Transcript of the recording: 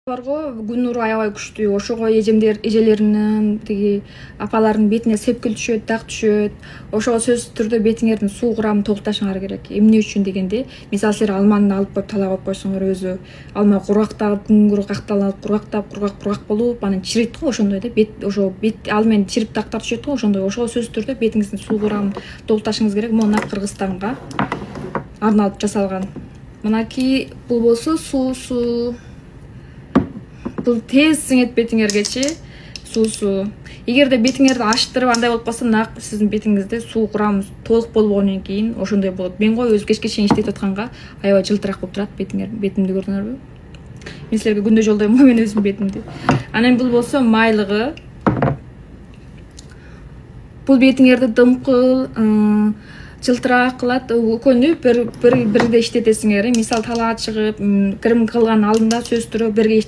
Барго күн нуру аябай күчтүү. Ошого эжелеринин тиги апалардын бетине сепкил түшөт, дак түшөт. Ошого сөзсүз түрдө бетиңердин суу курамын толукташыңар керек. Эмне үчүн дегенде, мисалы силер алманы алып коюп талап коюп койсоңор өзү алма кургактап, күн кургакталып, кургак болуп, анан чирийт го ошондой да. Бет ал менен чирип дактар түшөт го ошондой. Ошого сөзсүз түрдө бетиңиздин суу курамын толукташыңыз керек. Мына Кыргызстанга арналып жасалган. Мынакей бул болсо суусу. Бул тез сиңет бетиңергечи суусу. Эгерде бетиңерди ачтырып андай болуп калса, нак сиздин бетиңизде суу курамы толук болбогондон кийин ошондой болот. Мен өзү кечке чейин иштетип атканга аябай жылтыраак болуп турат бетимди көрдүңөрбү? Мен силерге күндө жолдойм го мен өзүм бетимди. Анан бул болсо майлыгы. Бул бетиңерди дымкыл, жылтыраак кылат. Экөөнү бирде иштетесиңер. Мисалы талаа чыгып, крем кылган алдында сөзсүз түрдө бирге